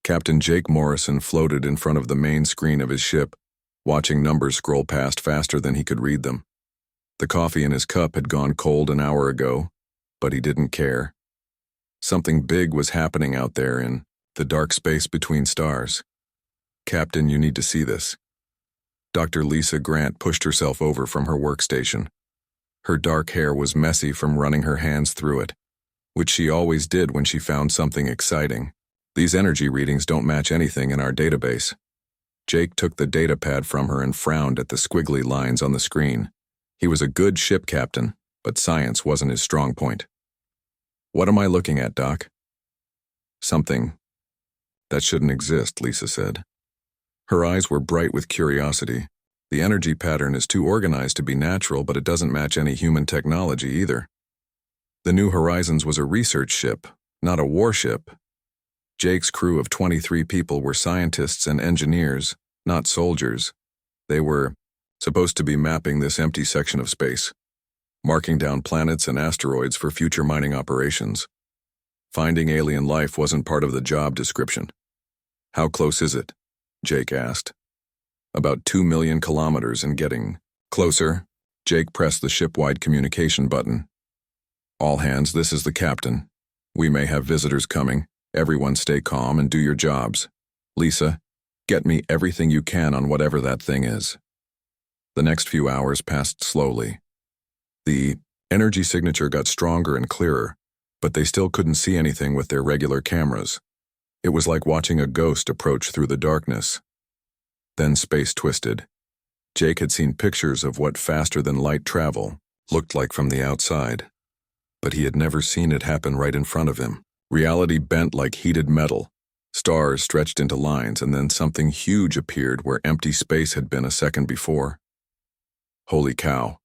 Captain Jake Morrison floated in front of the main screen of his ship, watching numbers scroll past faster than he could read them. The coffee in his cup had gone cold an hour ago, but he didn't care. Something big was happening out there in the dark space between stars. Captain, you need to see this. Dr. Lisa Grant pushed herself over from her workstation. Her dark hair was messy from running her hands through it, which she always did when she found something exciting. These energy readings don't match anything in our database. Jake took the data pad from her and frowned at the squiggly lines on the screen. He was a good ship captain, but science wasn't his strong point. What am I looking at, Doc? Something that shouldn't exist, Lisa said. Her eyes were bright with curiosity. The energy pattern is too organized to be natural, but it doesn't match any human technology either. The New Horizons was a research ship, not a warship. Jake's crew of 23 people were scientists and engineers, not soldiers. They were supposed to be mapping this empty section of space, marking down planets and asteroids for future mining operations. Finding alien life wasn't part of the job description. How close is it? Jake asked. About 2 million kilometers and getting closer. Jake pressed the ship-wide communication button. All hands, this is the captain. We may have visitors coming. Everyone stay calm and do your jobs. Lisa, get me everything you can on whatever that thing is. The next few hours passed slowly. The energy signature got stronger and clearer, but they still couldn't see anything with their regular cameras. It was like watching a ghost approach through the darkness. Then space twisted. Jake had seen pictures of what faster-than-light travel looked like from the outside, but he had never seen it happen right in front of him. Reality bent like heated metal. Stars stretched into lines, and then something huge appeared where empty space had been a second before. Holy cow,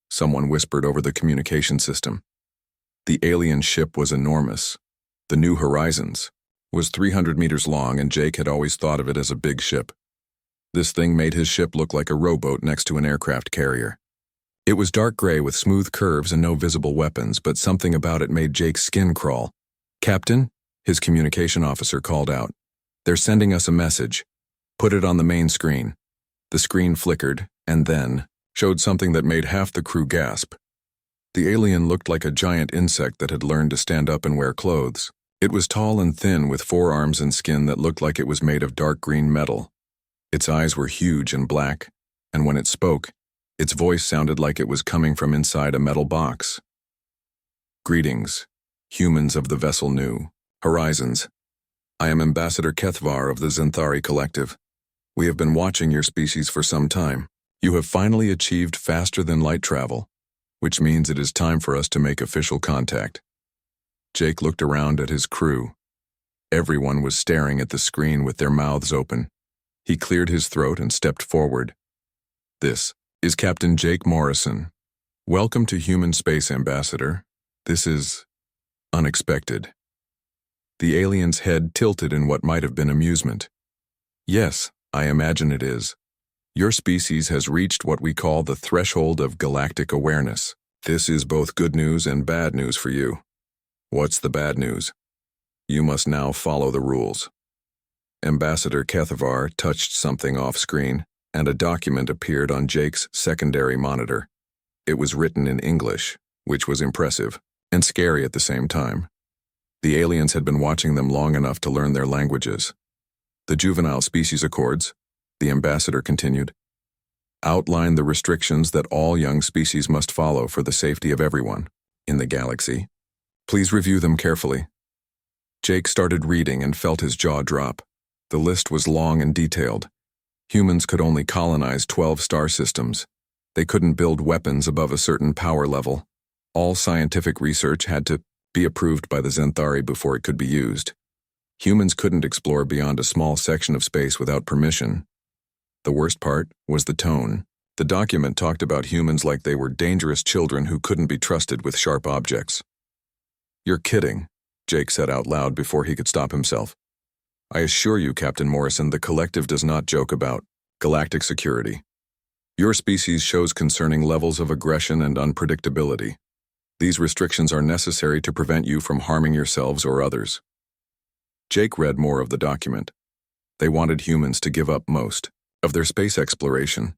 someone whispered over the communication system. The alien ship was enormous. The New Horizons was 300 meters long, and Jake had always thought of it as a big ship. This thing made his ship look like a rowboat next to an aircraft carrier. It was dark gray with smooth curves and no visible weapons, but something about it made Jake's skin crawl. Captain, his communication officer called out. They're sending us a message. Put it on the main screen. The screen flickered, and then showed something that made half the crew gasp. The alien looked like a giant insect that had learned to stand up and wear clothes. It was tall and thin with 4 arms and skin that looked like it was made of dark green metal. Its eyes were huge and black, and when it spoke, its voice sounded like it was coming from inside a metal box. Greetings, humans of the vessel New Horizons. I am Ambassador Kethvar of the Zenthari Collective. We have been watching your species for some time. You have finally achieved faster-than-light travel, which means it is time for us to make official contact. Jake looked around at his crew. Everyone was staring at the screen with their mouths open. He cleared his throat and stepped forward. This is Captain Jake Morrison. Welcome to Human Space, Ambassador. This is unexpected. The alien's head tilted in what might have been amusement. Yes, I imagine it is. Your species has reached what we call the threshold of galactic awareness. This is both good news and bad news for you. What's the bad news? You must now follow the rules. Ambassador Kethvar touched something off-screen, and a document appeared on Jake's secondary monitor. It was written in English, which was impressive and scary at the same time. The aliens had been watching them long enough to learn their languages. The Juvenile Species Accords, the ambassador continued, outline the restrictions that all young species must follow for the safety of everyone in the galaxy. Please review them carefully. Jake started reading and felt his jaw drop. The list was long and detailed. Humans could only colonize 12 star systems. They couldn't build weapons above a certain power level. All scientific research had to be approved by the Zenthari before it could be used. Humans couldn't explore beyond a small section of space without permission. The worst part was the tone. The document talked about humans like they were dangerous children who couldn't be trusted with sharp objects. You're kidding, Jake said out loud before he could stop himself. I assure you, Captain Morrison, the collective does not joke about galactic security. Your species shows concerning levels of aggression and unpredictability. These restrictions are necessary to prevent you from harming yourselves or others. Jake read more of the document. They wanted humans to give up most of their space exploration.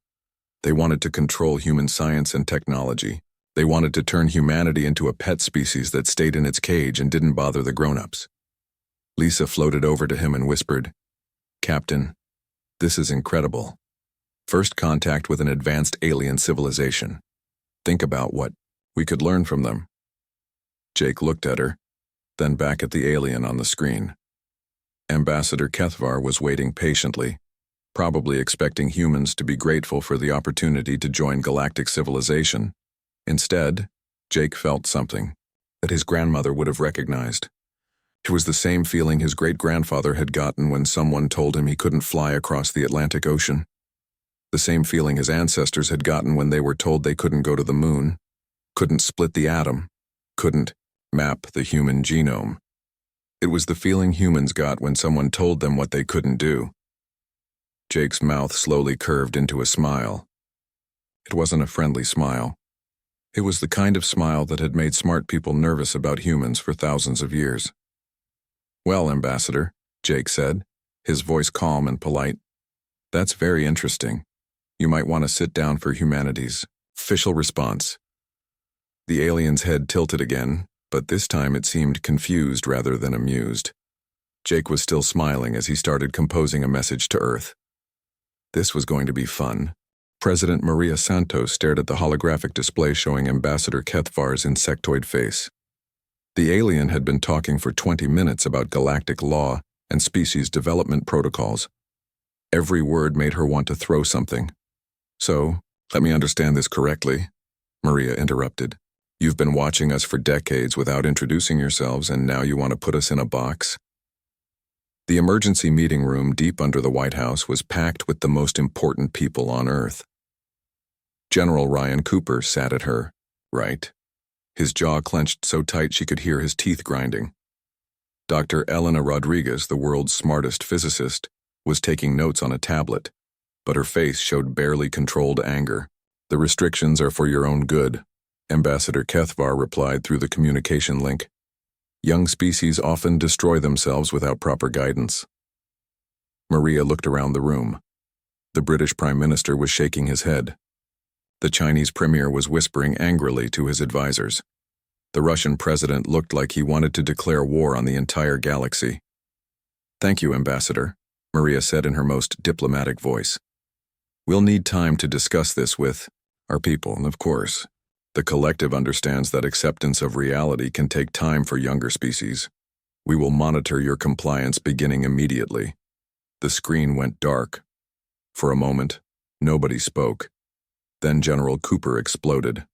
They wanted to control human science and technology. They wanted to turn humanity into a pet species that stayed in its cage and didn't bother the grown-ups. Lisa floated over to him and whispered, "Captain, this is incredible. First contact with an advanced alien civilization. Think about what we could learn from them." Jake looked at her, then back at the alien on the screen. Ambassador Kethvar was waiting patiently, probably expecting humans to be grateful for the opportunity to join galactic civilization. Instead, Jake felt something that his grandmother would have recognized. It was the same feeling his great-grandfather had gotten when someone told him he couldn't fly across the Atlantic Ocean. The same feeling his ancestors had gotten when they were told they couldn't go to the moon, couldn't split the atom, couldn't map the human genome. It was the feeling humans got when someone told them what they couldn't do. Jake's mouth slowly curved into a smile. It wasn't a friendly smile. It was the kind of smile that had made smart people nervous about humans for thousands of years. "Well, Ambassador," Jake said, his voice calm and polite, "that's very interesting. You might want to sit down for humanity's official response." The alien's head tilted again, but this time it seemed confused rather than amused. Jake was still smiling as he started composing a message to Earth. This was going to be fun. President Maria Santos stared at the holographic display showing Ambassador Kethvar's insectoid face. The alien had been talking for 20 minutes about galactic law and species development protocols. Every word made her want to throw something. "So, let me understand this correctly," Maria interrupted. "You've been watching us for decades without introducing yourselves, and now you want to put us in a box?" The emergency meeting room deep under the White House was packed with the most important people on Earth. General Ryan Cooper sat at her right. His jaw clenched so tight she could hear his teeth grinding. Dr. Elena Rodriguez, the world's smartest physicist, was taking notes on a tablet, but her face showed barely controlled anger. "The restrictions are for your own good," Ambassador Kethvar replied through the communication link. "Young species often destroy themselves without proper guidance." Maria looked around the room. The British Prime Minister was shaking his head. The Chinese Premier was whispering angrily to his advisors. The Russian President looked like he wanted to declare war on the entire galaxy. "Thank you, Ambassador," Maria said in her most diplomatic voice. "We'll need time to discuss this with our people, and of course, the collective understands that acceptance of reality can take time for younger species. We will monitor your compliance beginning immediately." The screen went dark. For a moment, nobody spoke. Then General Cooper exploded.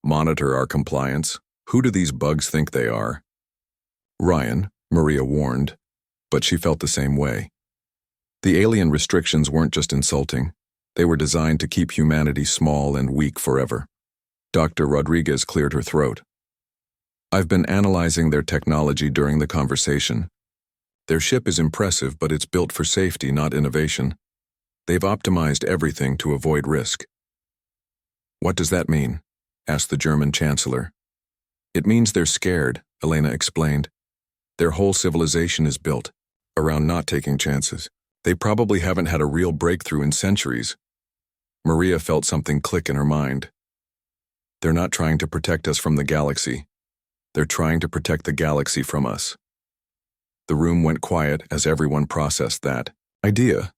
"Monitor our compliance? Who do these bugs think they are?" "Ryan," Maria warned, but she felt the same way. The alien restrictions weren't just insulting. They were designed to keep humanity small and weak forever. Dr. Rodriguez cleared her throat. "I've been analyzing their technology during the conversation. Their ship is impressive, but it's built for safety, not innovation. They've optimized everything to avoid risk." "What does that mean?" asked the German Chancellor. "It means they're scared," Elena explained. "Their whole civilization is built around not taking chances. They probably haven't had a real breakthrough in centuries." Maria felt something click in her mind. "They're not trying to protect us from the galaxy. They're trying to protect the galaxy from us." The room went quiet as everyone processed that idea.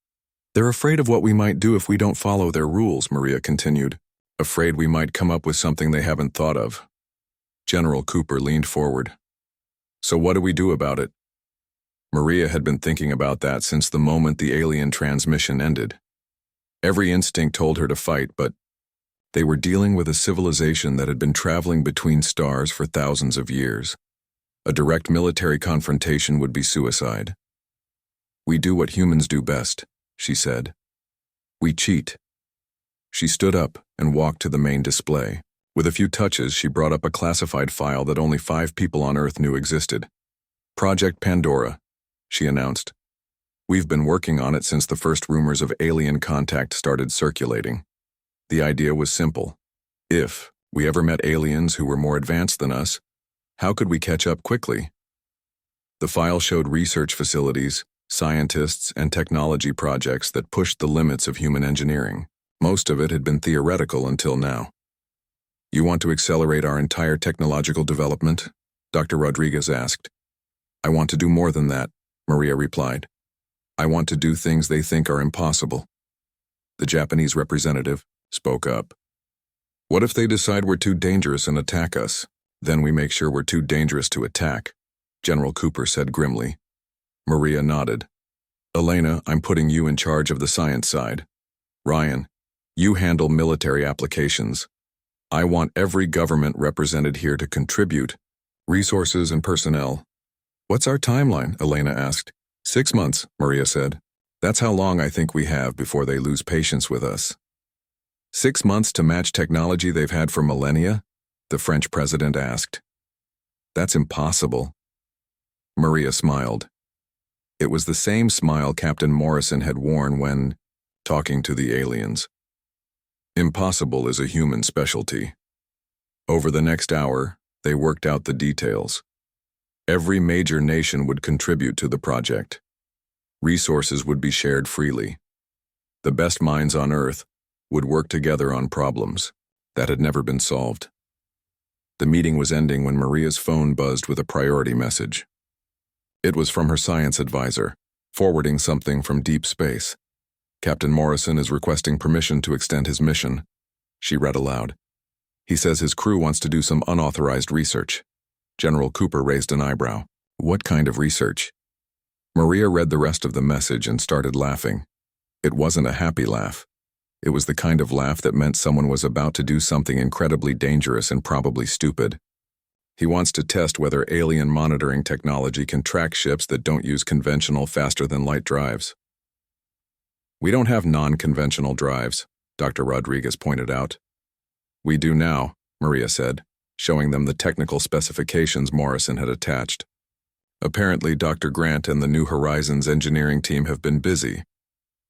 "They're afraid of what we might do if we don't follow their rules," Maria continued. "Afraid we might come up with something they haven't thought of." General Cooper leaned forward. "So what do we do about it?" Maria had been thinking about that since the moment the alien transmission ended. Every instinct told her to fight, but they were dealing with a civilization that had been traveling between stars for thousands of years. A direct military confrontation would be suicide. "We do what humans do best," she said. "We cheat." She stood up and walked to the main display. With a few touches, she brought up a classified file that only 5 people on Earth knew existed. "Project Pandora," she announced. "We've been working on it since the first rumors of alien contact started circulating. The idea was simple. If we ever met aliens who were more advanced than us, how could we catch up quickly?" The file showed research facilities, scientists, and technology projects that pushed the limits of human engineering. Most of it had been theoretical until now. "You want to accelerate our entire technological development?" Dr. Rodriguez asked. "I want to do more than that," Maria replied. "I want to do things they think are impossible." The Japanese representative spoke up. "What if they decide we're too dangerous and attack us? Then we make sure we're too dangerous to attack," General Cooper said grimly. Maria nodded. "Elena, I'm putting you in charge of the science side. Ryan, you handle military applications. I want every government represented here to contribute resources and personnel." "What's our timeline?" Elena asked. 6 months, Maria said. "That's how long I think we have before they lose patience with us." 6 months to match technology they've had for millennia? The French president asked. "That's impossible." Maria smiled. It was the same smile Captain Morrison had worn when talking to the aliens. Impossible is a human specialty. Over the next hour, they worked out the details. Every major nation would contribute to the project. Resources would be shared freely. The best minds on Earth would work together on problems that had never been solved. The meeting was ending when Maria's phone buzzed with a priority message. It was from her science advisor, forwarding something from deep space. "Captain Morrison is requesting permission to extend his mission," she read aloud. "He says his crew wants to do some unauthorized research." General Cooper raised an eyebrow. "What kind of research?" Maria read the rest of the message and started laughing. It wasn't a happy laugh. It was the kind of laugh that meant someone was about to do something incredibly dangerous and probably stupid. "He wants to test whether alien monitoring technology can track ships that don't use conventional faster-than-light drives." "We don't have non-conventional drives," Dr. Rodriguez pointed out. "We do now," Maria said, showing them the technical specifications Morrison had attached. "Apparently, Dr. Grant and the New Horizons engineering team have been busy."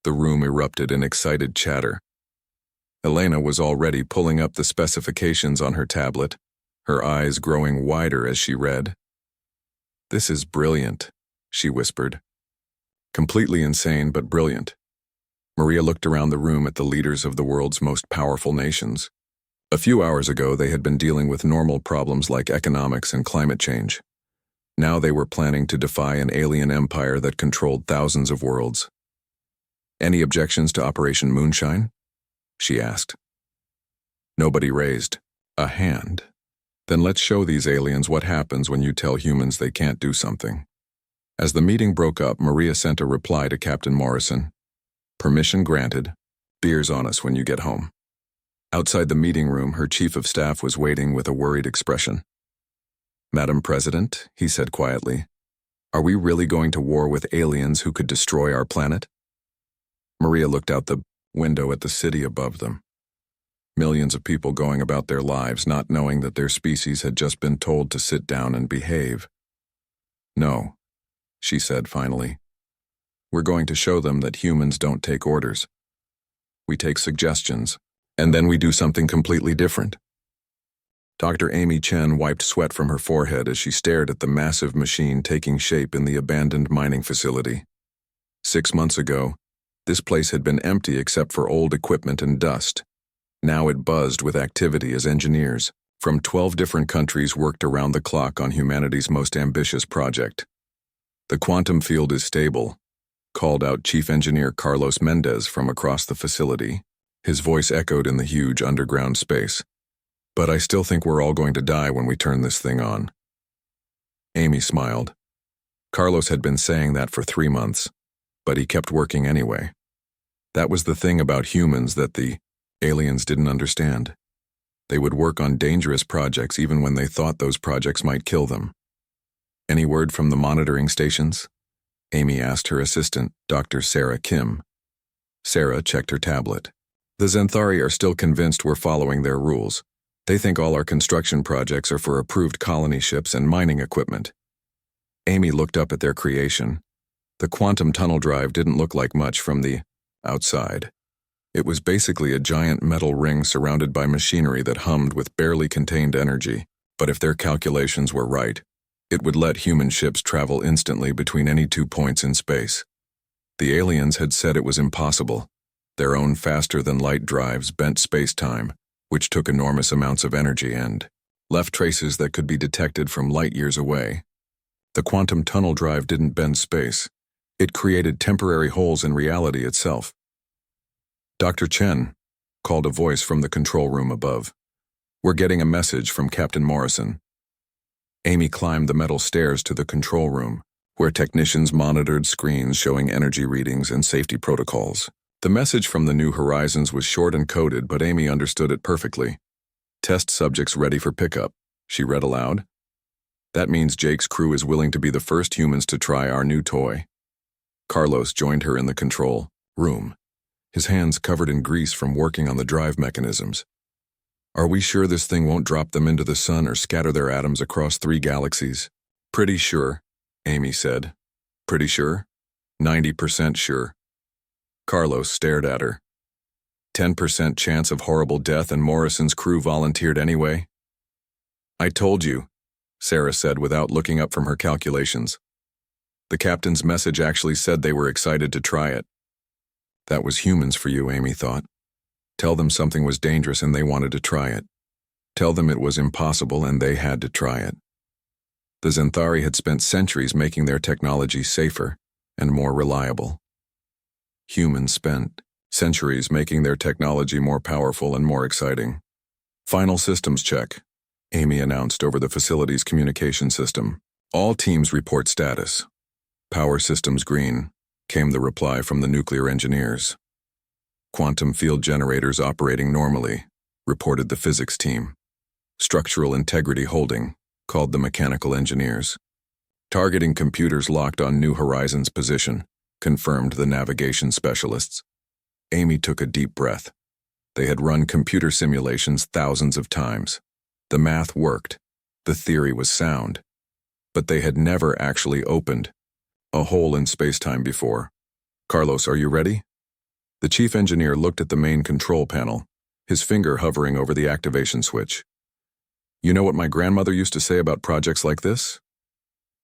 The room erupted in excited chatter. Elena was already pulling up the specifications on her tablet, her eyes growing wider as she read. "This is brilliant," she whispered. "Completely insane, but brilliant." Maria looked around the room at the leaders of the world's most powerful nations. A few hours ago, they had been dealing with normal problems like economics and climate change. Now they were planning to defy an alien empire that controlled thousands of worlds. "Any objections to Operation Moonshine?" she asked. Nobody raised a hand. "Then let's show these aliens what happens when you tell humans they can't do something." As the meeting broke up, Maria sent a reply to Captain Morrison. "Permission granted. Beers on us when you get home." Outside the meeting room, her chief of staff was waiting with a worried expression. "Madam President," he said quietly, "are we really going to war with aliens who could destroy our planet?" Maria looked out the window at the city above them. Millions of people going about their lives not knowing that their species had just been told to sit down and behave. "No," she said finally. "We're going to show them that humans don't take orders. We take suggestions, and then we do something completely different." Dr. Amy Chen wiped sweat from her forehead as she stared at the massive machine taking shape in the abandoned mining facility. 6 months ago, this place had been empty except for old equipment and dust. Now it buzzed with activity as engineers from 12 different countries worked around the clock on humanity's most ambitious project. "The quantum field is stable," called out Chief Engineer Carlos Mendez from across the facility. His voice echoed in the huge underground space. "But I still think we're all going to die when we turn this thing on." Amy smiled. Carlos had been saying that for 3 months, but he kept working anyway. That was the thing about humans that the aliens didn't understand. They would work on dangerous projects even when they thought those projects might kill them. "Any word from the monitoring stations?" Amy asked her assistant, Dr. Sarah Kim. Sarah checked her tablet. "The Zenthari are still convinced we're following their rules. They think all our construction projects are for approved colony ships and mining equipment." Amy looked up at their creation. The quantum tunnel drive didn't look like much from the outside. It was basically a giant metal ring surrounded by machinery that hummed with barely contained energy. But if their calculations were right, It would let human ships travel instantly between any 2 points in space. The aliens had said it was impossible. Their own faster-than-light drives bent space-time, which took enormous amounts of energy and left traces that could be detected from light years away. The quantum tunnel drive didn't bend space. It created temporary holes in reality itself. "Dr. Chen," called a voice from the control room above. "We're getting a message from Captain Morrison." Amy climbed the metal stairs to the control room, where technicians monitored screens showing energy readings and safety protocols. The message from the New Horizons was short and coded, but Amy understood it perfectly. "Test subjects ready for pickup," she read aloud. "That means Jake's crew is willing to be the first humans to try our new toy." Carlos joined her in the control room, his hands covered in grease from working on the drive mechanisms. "Are we sure this thing won't drop them into the sun or scatter their atoms across 3 galaxies?" "Pretty sure," Amy said. "Pretty sure?" 90% sure." Carlos stared at her. 10% chance of horrible death and Morrison's crew volunteered anyway? "I told you," Sarah said without looking up from her calculations. The captain's message actually said they were excited to try it. That was humans for you, Amy thought. Tell them something was dangerous and they wanted to try it. Tell them it was impossible and they had to try it. The Xanthari had spent centuries making their technology safer and more reliable. Humans spent centuries making their technology more powerful and more exciting. "Final systems check," Amy announced over the facility's communication system. "All teams report status." "Power systems green," came the reply from the nuclear engineers. "Quantum field generators operating normally," reported the physics team. "Structural integrity holding," called the mechanical engineers. "Targeting computers locked on New Horizons position," confirmed the navigation specialists. Amy took a deep breath. They had run computer simulations thousands of times. The math worked. The theory was sound. But they had never actually opened a hole in space-time before. "Carlos, are you ready?" The chief engineer looked at the main control panel, his finger hovering over the activation switch. "You know what my grandmother used to say about projects like this?"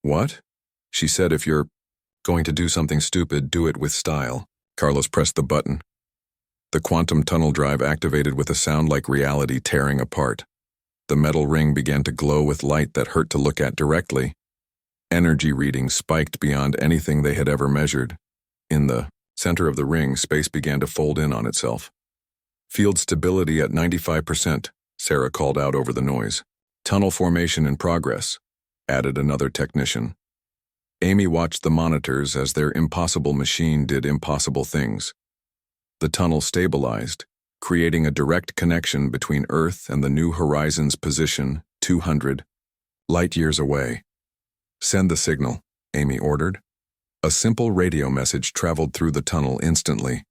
"What?" "She said if you're going to do something stupid, do it with style." Carlos pressed the button. The quantum tunnel drive activated with a sound like reality tearing apart. The metal ring began to glow with light that hurt to look at directly. Energy readings spiked beyond anything they had ever measured. In the center of the ring, space began to fold in on itself. "Field stability at 95%, Sarah called out over the noise. "Tunnel formation in progress," added another technician. Amy watched the monitors as their impossible machine did impossible things. The tunnel stabilized, creating a direct connection between Earth and the New Horizons position 200 light-years away. "Send the signal," Amy ordered. A simple radio message traveled through the tunnel instantly.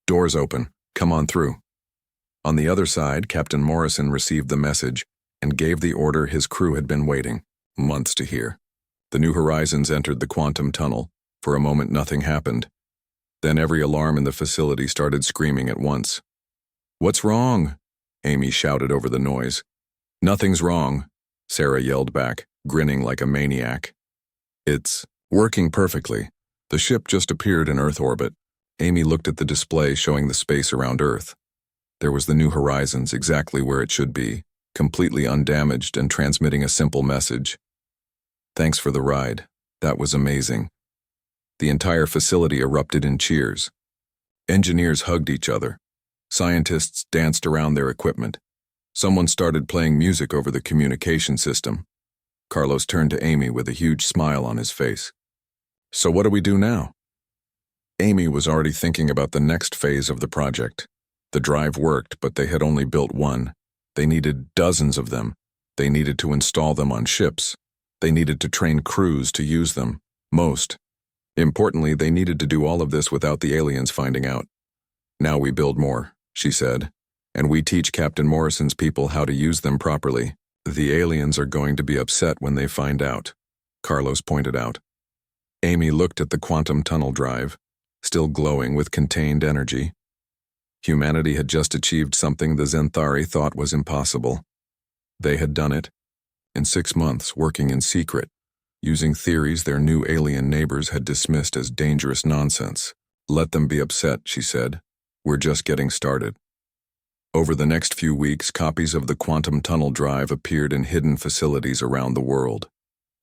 "Doors open. Come on through." On the other side, Captain Morrison received the message and gave the order his crew had been waiting months to hear. The New Horizons entered the quantum tunnel. For a moment, nothing happened. Then every alarm in the facility started screaming at once. "What's wrong?" Amy shouted over the noise. "Nothing's wrong," Sarah yelled back, grinning like a maniac. "It's working perfectly. The ship just appeared in Earth orbit." Amy looked at the display showing the space around Earth. There was the New Horizons exactly where it should be, completely undamaged and transmitting a simple message. "Thanks for the ride. That was amazing." The entire facility erupted in cheers. Engineers hugged each other. Scientists danced around their equipment. Someone started playing music over the communication system. Carlos turned to Amy with a huge smile on his face. "So what do we do now?" Amy was already thinking about the next phase of the project. The drive worked, but they had only built one. They needed dozens of them. They needed to install them on ships. They needed to train crews to use them. Most importantly, they needed to do all of this without the aliens finding out. "Now we build more," she said, "and we teach Captain Morrison's people how to use them properly. The aliens are going to be upset when they find out," Carlos pointed out. Amy looked at the quantum tunnel drive, still glowing with contained energy. Humanity had just achieved something the Xanthari thought was impossible. They had done it. In 6 months, working in secret, using theories their new alien neighbors had dismissed as dangerous nonsense. Let them be upset, she said. We're just getting started. Over the next few weeks, copies of the quantum tunnel drive appeared in hidden facilities around the world.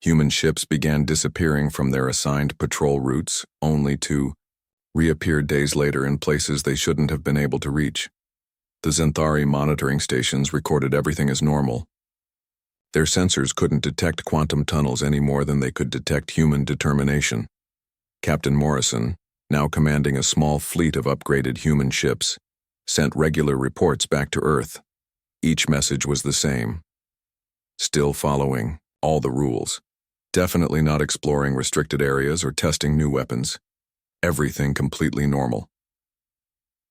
Human ships began disappearing from their assigned patrol routes, only to reappear days later in places they shouldn't have been able to reach. The Xanthari monitoring stations recorded everything as normal. Their sensors couldn't detect quantum tunnels any more than they could detect human determination. Captain Morrison, now commanding a small fleet of upgraded human ships, sent regular reports back to Earth. Each message was the same. Still following all the rules. Definitely not exploring restricted areas or testing new weapons. Everything completely normal.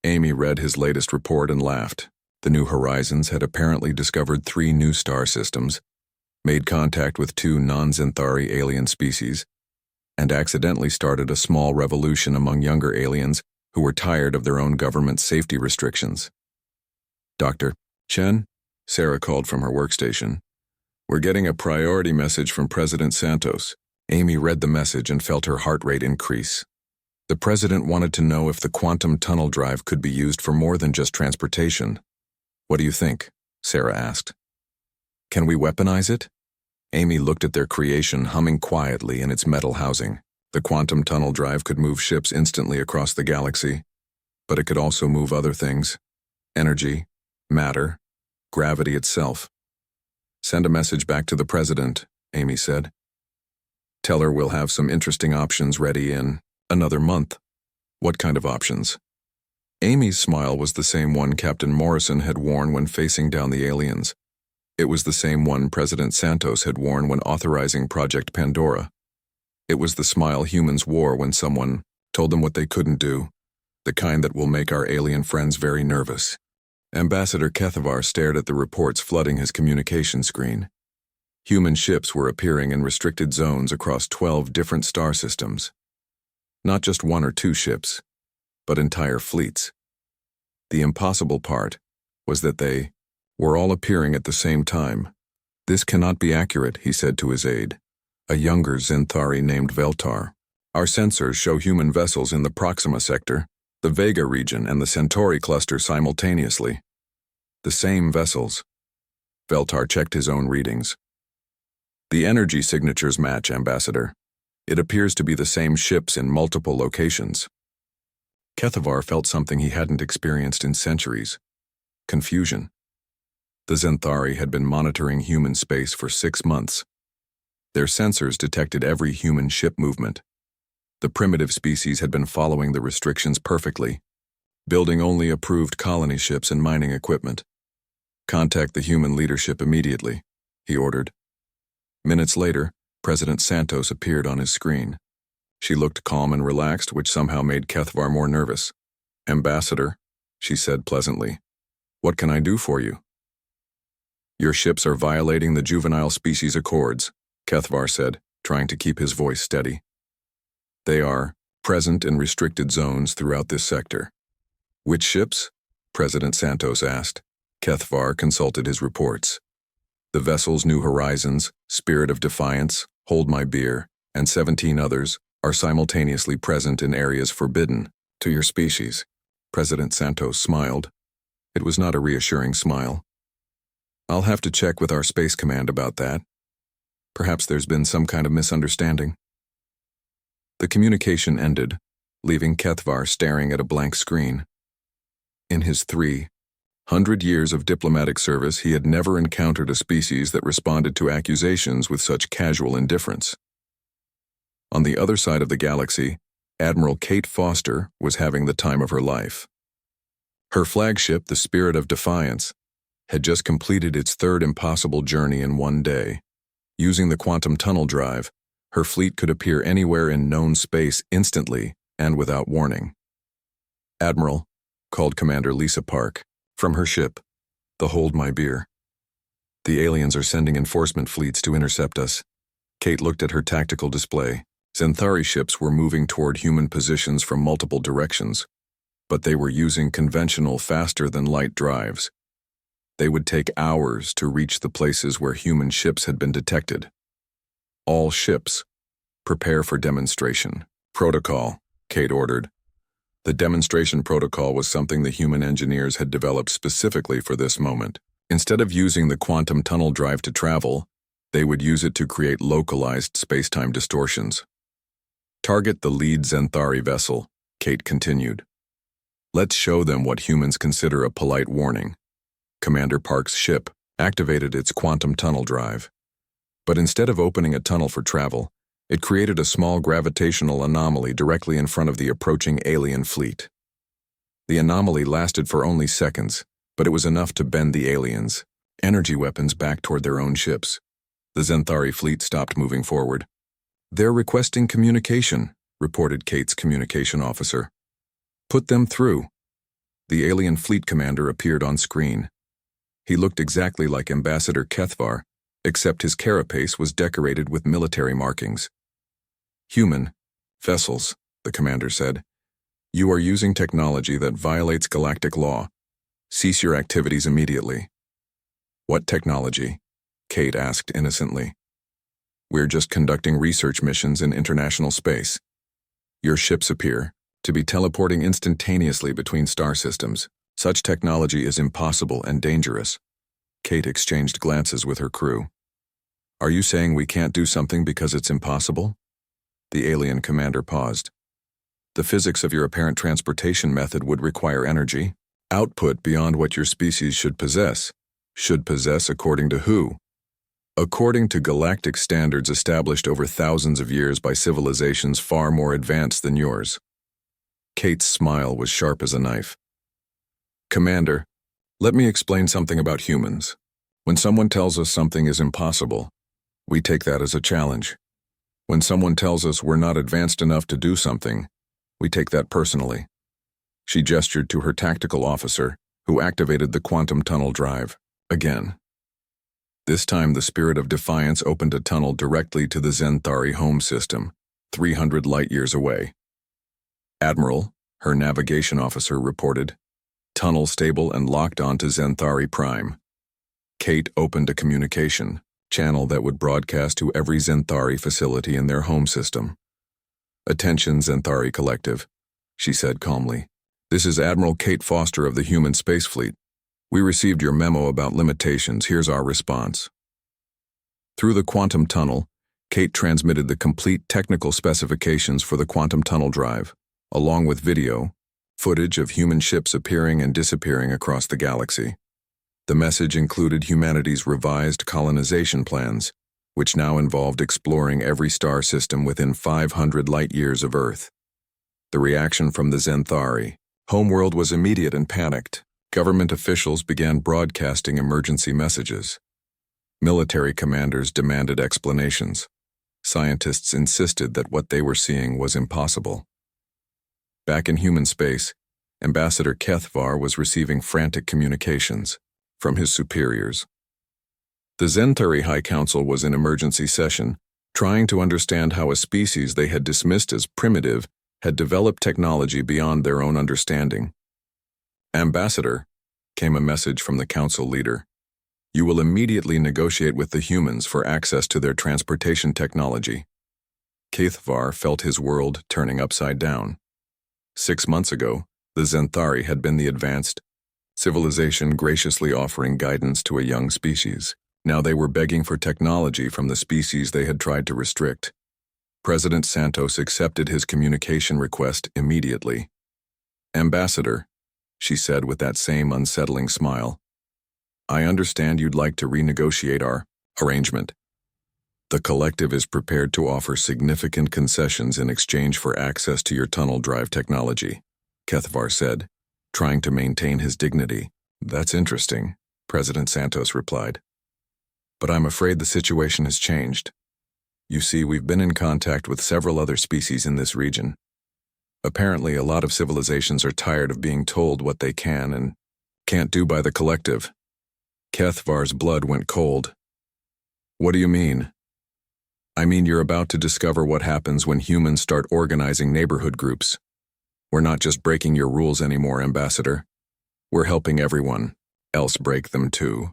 Amy read his latest report and laughed. The New Horizons had apparently discovered 3 new star systems, made contact with 2 non-Xanthari alien species, and accidentally started a small revolution among younger aliens who were tired of their own government's safety restrictions. Dr. Chen, Sarah called from her workstation. We're getting a priority message from President Santos. Amy read the message and felt her heart rate increase. The president wanted to know if the quantum tunnel drive could be used for more than just transportation. What do you think? Sarah asked. Can we weaponize it? Amy looked at their creation humming quietly in its metal housing. The quantum tunnel drive could move ships instantly across the galaxy, but it could also move other things. Energy, matter, gravity itself. Send a message back to the president, Amy said. Tell her we'll have some interesting options ready in another month. What kind of options? Amy's smile was the same one Captain Morrison had worn when facing down the aliens. It was the same one President Santos had worn when authorizing Project Pandora. It was the smile humans wore when someone told them what they couldn't do, the kind that will make our alien friends very nervous. Ambassador Kethavar stared at the reports flooding his communication screen. Human ships were appearing in restricted zones across 12 different star systems. Not just 1 or 2 ships, but entire fleets. The impossible part was that they were all appearing at the same time. This cannot be accurate, he said to his aide, a younger Xanthari named Veltar. Our sensors show human vessels in the Proxima sector, the Vega region, and the Centauri cluster simultaneously. The same vessels. Veltar checked his own readings. The energy signatures match, Ambassador. It appears to be the same ships in multiple locations. Kethavar felt something he hadn't experienced in centuries. Confusion. The Xanthari had been monitoring human space for 6 months. Their sensors detected every human ship movement. The primitive species had been following the restrictions perfectly, building only approved colony ships and mining equipment. Contact the human leadership immediately, he ordered. Minutes later, President Santos appeared on his screen. She looked calm and relaxed, which somehow made Kethavar more nervous. Ambassador, she said pleasantly, what can I do for you? Your ships are violating the juvenile species accords, Kethavar said, trying to keep his voice steady. They are present in restricted zones throughout this sector. Which ships? President Santos asked. Kethavar consulted his reports. The vessels New Horizons, Spirit of Defiance, Hold My Beer, and 17 others are simultaneously present in areas forbidden to your species. President Santos smiled. It was not a reassuring smile. I'll have to check with our Space Command about that. Perhaps there's been some kind of misunderstanding. The communication ended, leaving Kethavar staring at a blank screen. In his 300 years of diplomatic service, he had never encountered a species that responded to accusations with such casual indifference. On the other side of the galaxy, Admiral Kate Foster was having the time of her life. Her flagship, the Spirit of Defiance, had just completed its 3rd impossible journey in 1 day. Using the quantum tunnel drive, her fleet could appear anywhere in known space instantly and without warning. Admiral, called Commander Lisa Park, from her ship, the Hold My Beer. The aliens are sending enforcement fleets to intercept us. Kate looked at her tactical display. Xanthari ships were moving toward human positions from multiple directions, but they were using conventional faster-than-light drives. They would take hours to reach the places where human ships had been detected. All ships, prepare for demonstration. Protocol, Kate ordered. The demonstration protocol was something the human engineers had developed specifically for this moment. Instead of using the quantum tunnel drive to travel, they would use it to create localized space-time distortions. Target the lead Zenthari vessel, Kate continued. Let's show them what humans consider a polite warning. Commander Park's ship activated its quantum tunnel drive. But instead of opening a tunnel for travel, it created a small gravitational anomaly directly in front of the approaching alien fleet. The anomaly lasted for only seconds, but it was enough to bend the aliens' energy weapons back toward their own ships. The Zenthari fleet stopped moving forward. They're requesting communication, reported Kate's communication officer. Put them through. The alien fleet commander appeared on screen. He looked exactly like Ambassador Kethvar, except his carapace was decorated with military markings. Human vessels, the commander said. You are using technology that violates galactic law. Cease your activities immediately. What technology? Kate asked innocently. We're just conducting research missions in international space. Your ships appear to be teleporting instantaneously between star systems. Such technology is impossible and dangerous. Kate exchanged glances with her crew. Are you saying we can't do something because it's impossible? The alien commander paused. The physics of your apparent transportation method would require energy, output beyond what your species should possess. Should possess according to who? According to galactic standards established over thousands of years by civilizations far more advanced than yours. Kate's smile was sharp as a knife. Commander, let me explain something about humans. When someone tells us something is impossible, we take that as a challenge. When someone tells us we're not advanced enough to do something, we take that personally. She gestured to her tactical officer, who activated the quantum tunnel drive, again. This time the spirit of defiance opened a tunnel directly to the Zenthari home system, 300 light-years away. Admiral, her navigation officer reported, tunnel stable and locked onto Zenthari Prime. Kate opened a communication channel that would broadcast to every Zenthari facility in their home system. Attention, Zenthari Collective, she said calmly. This is Admiral Kate Foster of the Human Space Fleet. We received your memo about limitations. Here's our response. Through the quantum tunnel, Kate transmitted the complete technical specifications for the quantum tunnel drive, along with video, footage of human ships appearing and disappearing across the galaxy. The message included humanity's revised colonization plans, which now involved exploring every star system within 500 light-years of Earth. The reaction from the Zenthari homeworld was immediate and panicked. Government officials began broadcasting emergency messages. Military commanders demanded explanations. Scientists insisted that what they were seeing was impossible. Back in human space, Ambassador Kethvar was receiving frantic communications from his superiors. The Zenthari High Council was in emergency session, trying to understand how a species they had dismissed as primitive had developed technology beyond their own understanding. Ambassador, came a message from the council leader. You will immediately negotiate with the humans for access to their transportation technology. Kethvar felt his world turning upside down. 6 months ago, the Zenthari had been the advanced civilization graciously offering guidance to a young species. Now they were begging for technology from the species they had tried to restrict. President Santos accepted his communication request immediately. Ambassador, she said with that same unsettling smile, I understand you'd like to renegotiate our arrangement. The collective is prepared to offer significant concessions in exchange for access to your tunnel drive technology, Kethvar said, trying to maintain his dignity. That's interesting, President Santos replied. But I'm afraid the situation has changed. You see, we've been in contact with several other species in this region. Apparently, a lot of civilizations are tired of being told what they can and can't do by the collective. Kethvar's blood went cold. What do you mean? I mean you're about to discover what happens when humans start organizing neighborhood groups. We're not just breaking your rules anymore, Ambassador. We're helping everyone. else break them too.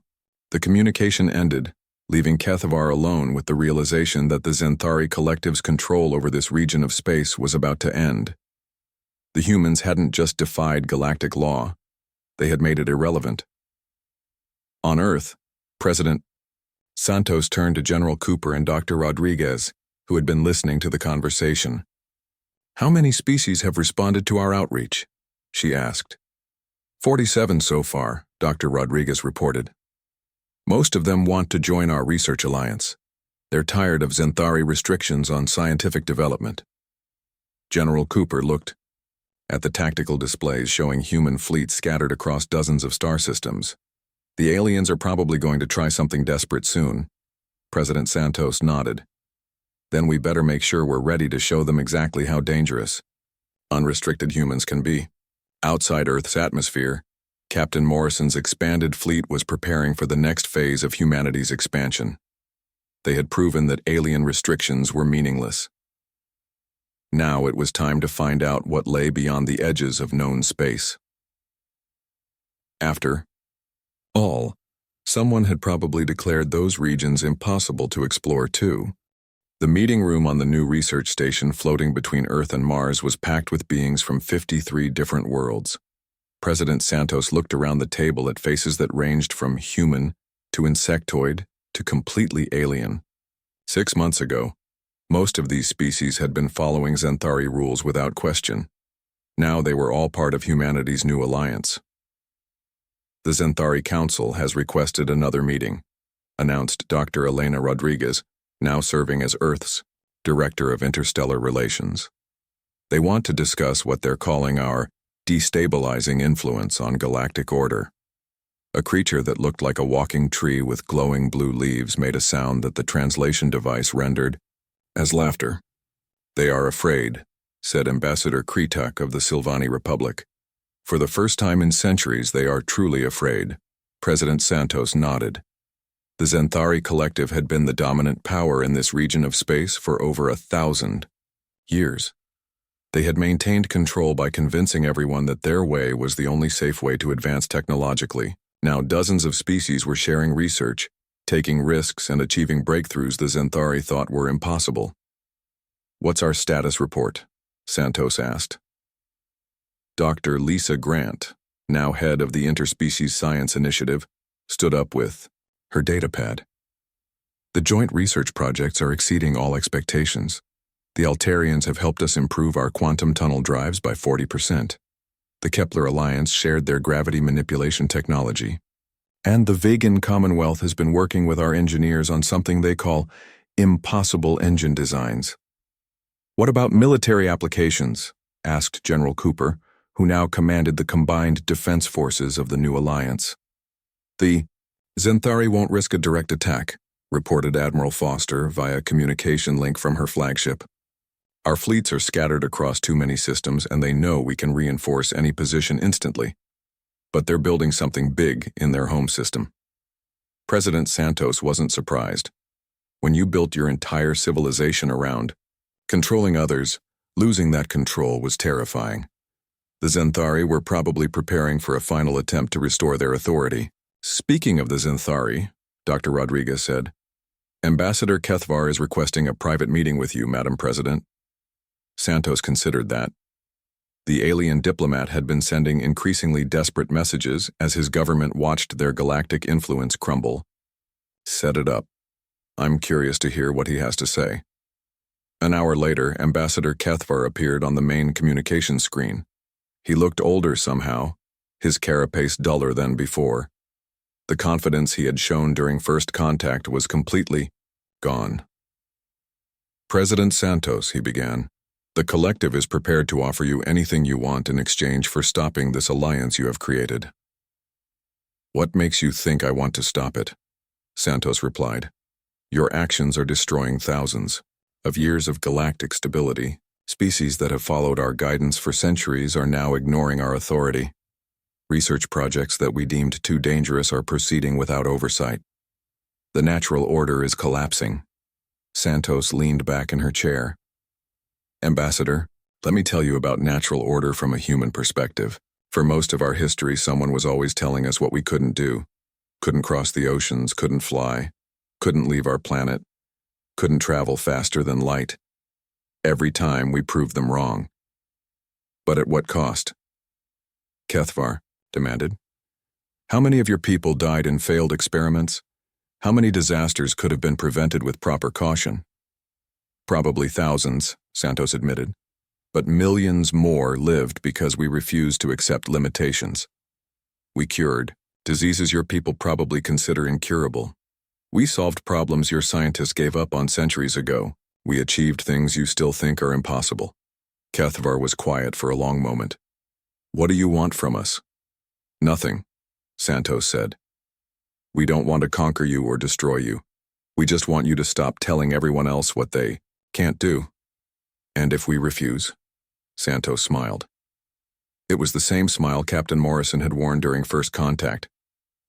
The communication ended, leaving Kethavar alone with the realization that the Zenthari collective's control over this region of space was about to end. The humans hadn't just defied galactic law, they had made it irrelevant. On Earth, President Santos turned to General Cooper and Dr. Rodriguez, who had been listening to the conversation. "How many species have responded to our outreach?" she asked. 47 so far, Dr. Rodriguez reported. "Most of them want to join our research alliance. They're tired of Zenthari restrictions on scientific development." General Cooper looked at the tactical displays showing human fleets scattered across dozens of star systems. "The aliens are probably going to try something desperate soon." President Santos nodded. "Then we better make sure we're ready to show them exactly how dangerous unrestricted humans can be." Outside Earth's atmosphere, Captain Morrison's expanded fleet was preparing for the next phase of humanity's expansion. They had proven that alien restrictions were meaningless. Now it was time to find out what lay beyond the edges of known space. After all, someone had probably declared those regions impossible to explore too. The meeting room on the new research station floating between Earth and Mars was packed with beings from 53 different worlds. President Santos looked around the table at faces that ranged from human to insectoid to completely alien. 6 months ago, most of these species had been following Zenthari rules without question. Now they were all part of humanity's new alliance. "The Zenthari Council has requested another meeting," announced Dr. Elena Rodriguez, now serving as Earth's Director of Interstellar Relations. "They want to discuss what they're calling our destabilizing influence on galactic order." A creature that looked like a walking tree with glowing blue leaves made a sound that the translation device rendered as laughter. "They are afraid," said Ambassador Kretak of the Silvani Republic. "For the first time in centuries, they are truly afraid." President Santos nodded. The Zenthari collective had been the dominant power in this region of space for over 1,000 years. They had maintained control by convincing everyone that their way was the only safe way to advance technologically. Now dozens of species were sharing research, taking risks and achieving breakthroughs the Zenthari thought were impossible. "What's our status report?" Santos asked. Dr. Lisa Grant, now head of the Interspecies Science Initiative, stood up with her datapad. "The joint research projects are exceeding all expectations. The Altarians have helped us improve our quantum tunnel drives by 40%. The Kepler Alliance shared their gravity manipulation technology. And the Vegan Commonwealth has been working with our engineers on something they call impossible engine designs." "What about military applications?" asked General Cooper, who now commanded the combined defense forces of the new alliance. "The Zenthari won't risk a direct attack," reported Admiral Foster via communication link from her flagship. "Our fleets are scattered across too many systems and they know we can reinforce any position instantly. But they're building something big in their home system." President Santos wasn't surprised. When you built your entire civilization around controlling others, losing that control was terrifying. The Zenthari were probably preparing for a final attempt to restore their authority. "Speaking of the Zenthari," Dr. Rodriguez said, "Ambassador Kethavar is requesting a private meeting with you, Madam President." Santos considered that. The alien diplomat had been sending increasingly desperate messages as his government watched their galactic influence crumble. "Set it up. I'm curious to hear what he has to say." An hour later, Ambassador Kethavar appeared on the main communications screen. He looked older somehow, his carapace duller than before. The confidence he had shown during first contact was completely gone. "President Santos," he began, "the collective is prepared to offer you anything you want in exchange for stopping this alliance you have created." "What makes you think I want to stop it?" Santos replied. "Your actions are destroying thousands of years of galactic stability. Species that have followed our guidance for centuries are now ignoring our authority. Research projects that we deemed too dangerous are proceeding without oversight. The natural order is collapsing." Santos leaned back in her chair. "Ambassador, let me tell you about natural order from a human perspective. For most of our history, someone was always telling us what we couldn't do. Couldn't cross the oceans, couldn't fly, couldn't leave our planet, couldn't travel faster than light. Every time we proved them wrong. But at what cost? Kethvar demanded. How many of your people died in failed experiments? How many disasters could have been prevented with proper caution? Probably thousands, Santos admitted. But millions more lived because we refused to accept limitations. We cured diseases your people probably consider incurable. We solved problems your scientists gave up on centuries ago. We achieved things you still think are impossible. Kethvar was quiet for a long moment. What do you want from us? Nothing, Santos said. We don't want to conquer you or destroy you. We just want you to stop telling everyone else what they can't do. And if we refuse? Santos smiled. It was the same smile Captain Morrison had worn during first contact,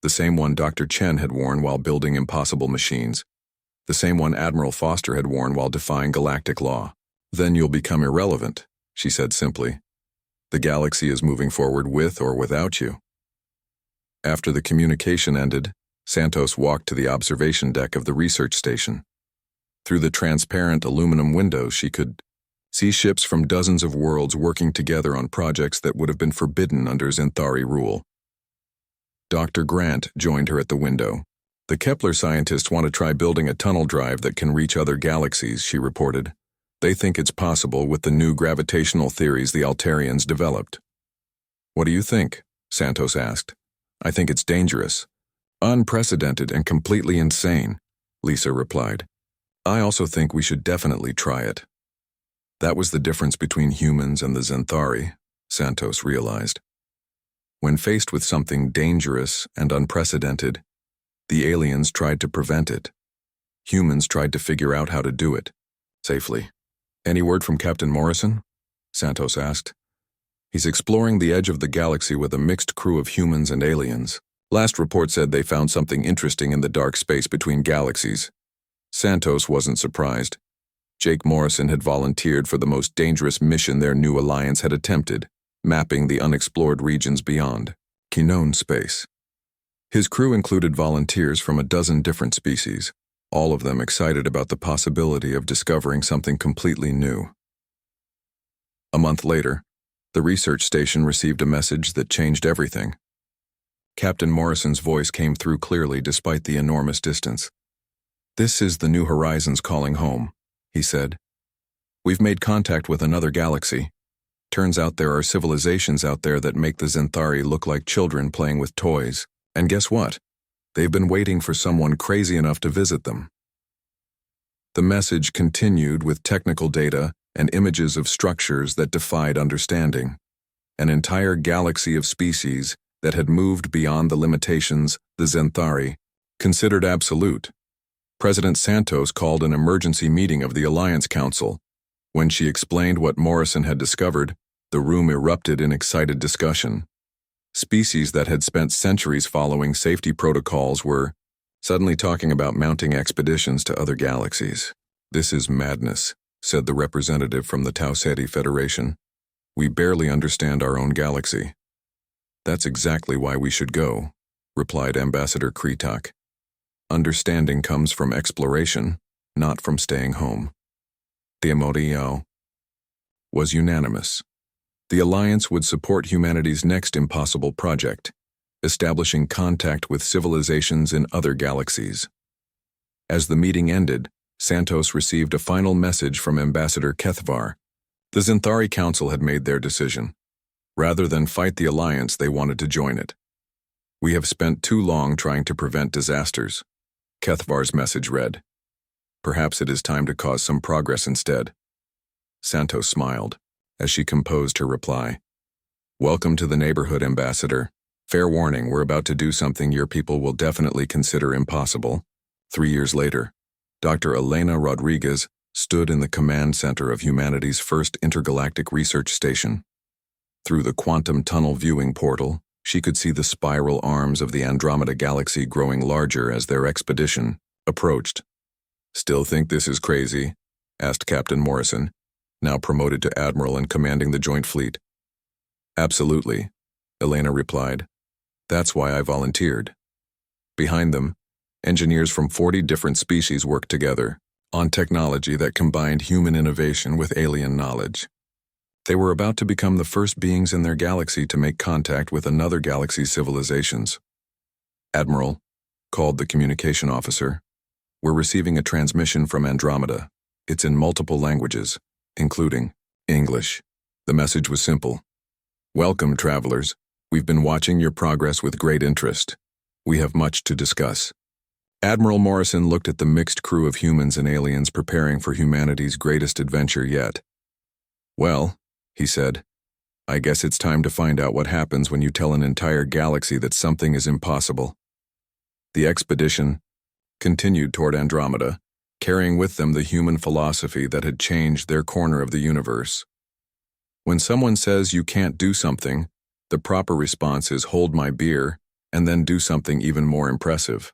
the same one Dr. Chen had worn while building impossible machines, the same one Admiral Foster had worn while defying galactic law. Then you'll become irrelevant, she said simply. The galaxy is moving forward with or without you. After the communication ended, Santos walked to the observation deck of the research station. Through the transparent aluminum windows, she could see ships from dozens of worlds working together on projects that would have been forbidden under Zenthari rule. Dr. Grant joined her at the window. The Kepler scientists want to try building a tunnel drive that can reach other galaxies, she reported. They think it's possible with the new gravitational theories the Altarians developed. What do you think? Santos asked. I think it's dangerous. Unprecedented and completely insane, Lisa replied. I also think we should definitely try it. That was the difference between humans and the Zenthari, Santos realized. When faced with something dangerous and unprecedented, the aliens tried to prevent it. Humans tried to figure out how to do it safely. Any word from Captain Morrison? Santos asked. He's exploring the edge of the galaxy with a mixed crew of humans and aliens. Last report said they found something interesting in the dark space between galaxies. Santos wasn't surprised. Jake Morrison had volunteered for the most dangerous mission their new alliance had attempted, mapping the unexplored regions beyond Kinone space. His crew included volunteers from a dozen different species, all of them excited about the possibility of discovering something completely new. A month later, the research station received a message that changed everything. Captain Morrison's voice came through clearly despite the enormous distance. This is the New Horizons calling home, he said. We've made contact with another galaxy. Turns out there are civilizations out there that make the Zenthari look like children playing with toys. And guess what? They've been waiting for someone crazy enough to visit them. The message continued with technical data and images of structures that defied understanding. An entire galaxy of species that had moved beyond the limitations the Zenthari considered absolute. President Santos called an emergency meeting of the Alliance Council. When she explained what Morrison had discovered, the room erupted in excited discussion. Species that had spent centuries following safety protocols were suddenly talking about mounting expeditions to other galaxies. This is madness, said the representative from the Tau Ceti Federation. We barely understand our own galaxy. That's exactly why we should go, replied Ambassador Kretak. Understanding comes from exploration, not from staying home. The Amodio was unanimous. The Alliance would support humanity's next impossible project, establishing contact with civilizations in other galaxies. As the meeting ended, Santos received a final message from Ambassador Kethvar. The Zenthari Council had made their decision. Rather than fight the Alliance, they wanted to join it. We have spent too long trying to prevent disasters, Kethvar's message read. Perhaps it is time to cause some progress instead. Santos smiled as she composed her reply. Welcome to the neighborhood, Ambassador. Fair warning, we're about to do something your people will definitely consider impossible. 3 years later, Dr. Elena Rodriguez stood in the command center of humanity's first intergalactic research station. Through the quantum tunnel viewing portal, she could see the spiral arms of the Andromeda Galaxy growing larger as their expedition approached. Still think this is crazy? Asked Captain Morrison, now promoted to Admiral and commanding the Joint Fleet. Absolutely. Elena replied. That's why I volunteered. Behind them, engineers from 40 different species worked together on technology that combined human innovation with alien knowledge. They were about to become the first beings in their galaxy to make contact with another galaxy's civilizations. Admiral, called the communication officer, we're receiving a transmission from Andromeda. It's in multiple languages, including English. The message was simple. Welcome, travelers. We've been watching your progress with great interest. We have much to discuss. Admiral Morrison looked at the mixed crew of humans and aliens preparing for humanity's greatest adventure yet. Well, he said, I guess it's time to find out what happens when you tell an entire galaxy that something is impossible. The expedition continued toward Andromeda, carrying with them the human philosophy that had changed their corner of the universe. When someone says you can't do something, the proper response is hold my beer and then do something even more impressive.